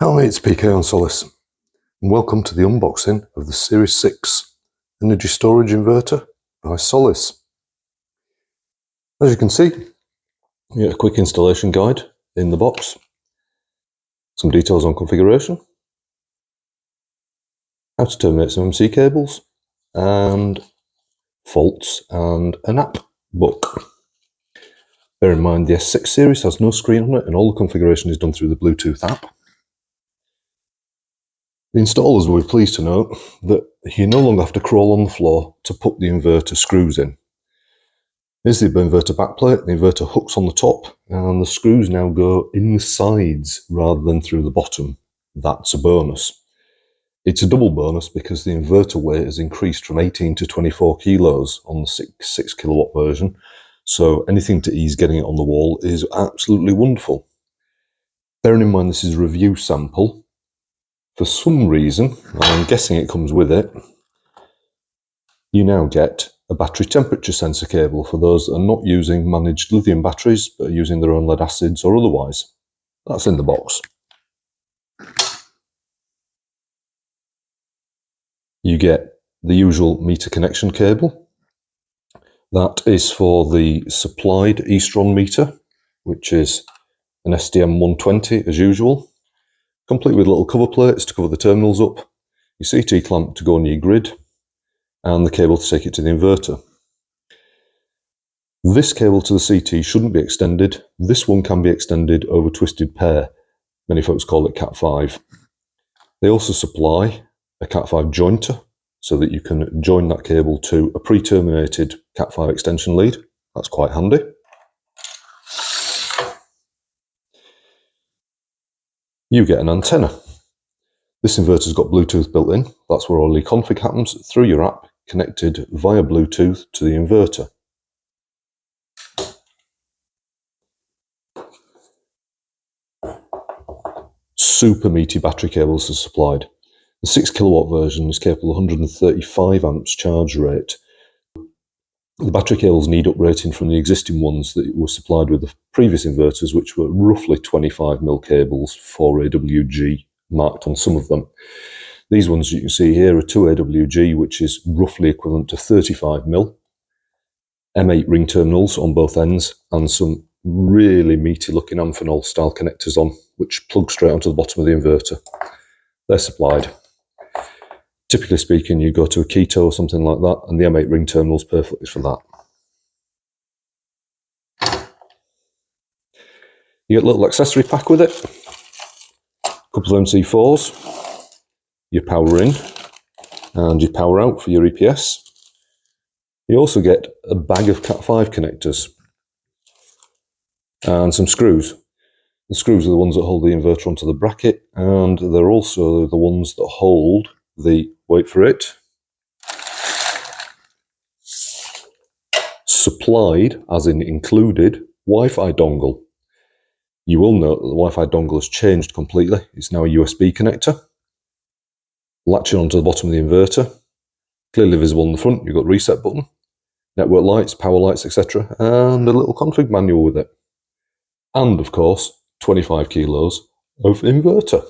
Hi, it's PK on Solis, and welcome to the unboxing of the Series 6 Energy Storage Inverter by Solis. As you can see, you get a quick installation guide in the box, some details on configuration, how to terminate some MC cables, and faults, and an app book. Bear in mind the S6 series has no screen on it, and all the configuration is done through the Bluetooth app. The installers will be pleased to note that you no longer have to crawl on the floor to put the inverter screws in. Here's the inverter backplate. The inverter hooks on the top, and the screws now go in the sides rather than through the bottom. That's a bonus. It's a double bonus because the inverter weight has increased from 18 to 24 kilos on the 6 kilowatt version, so anything to ease getting it on the wall is absolutely wonderful. Bearing in mind this is a review sample, for some reason, I'm guessing it comes with it, you now get a battery temperature sensor cable for those that are not using managed lithium batteries but are using their own lead acids or otherwise. That's in the box. You get the usual meter connection cable. That is for the supplied Eastron meter, which is an STM120 as usual, complete with little cover plates to cover the terminals up, your CT clamp to go on your grid, and the cable to take it to the inverter. This cable to the CT shouldn't be extended. This one can be extended over twisted pair. Many folks call it Cat5. They also supply a Cat5 jointer so that you can join that cable to a pre-terminated Cat5 extension lead. That's quite handy. You get an antenna. This inverter's got Bluetooth built in. That's where all the config happens through your app, connected via Bluetooth to the inverter. Super meaty battery cables are supplied. The 6 kilowatt version is capable of 135 amps charge rate. The battery cables need uprating from the existing ones that were supplied with the previous inverters, which were roughly 25mm cables, 4AWG marked on some of them. These ones you can see here are 2AWG, which is roughly equivalent to 35mm, M8 ring terminals on both ends, and some really meaty looking Amphenol style connectors on, which plug straight onto the bottom of the inverter. They're supplied. Typically speaking, you go to a Keto or something like that, and the M8 ring terminal is perfect for that. You get a little accessory pack with it, a couple of MC4s, your power in and your power out for your EPS. You also get a bag of Cat5 connectors and some screws. The screws are the ones that hold the inverter onto the bracket, and they're also the ones that hold the, wait for it, supplied, as in included, Wi-Fi dongle. You will note that the Wi-Fi dongle has changed completely. It's now a USB connector. Latching onto the bottom of the inverter. Clearly visible on the front, you've got reset button, network lights, power lights, etc. and a little config manual with it. And of course, 25 kilos of inverter.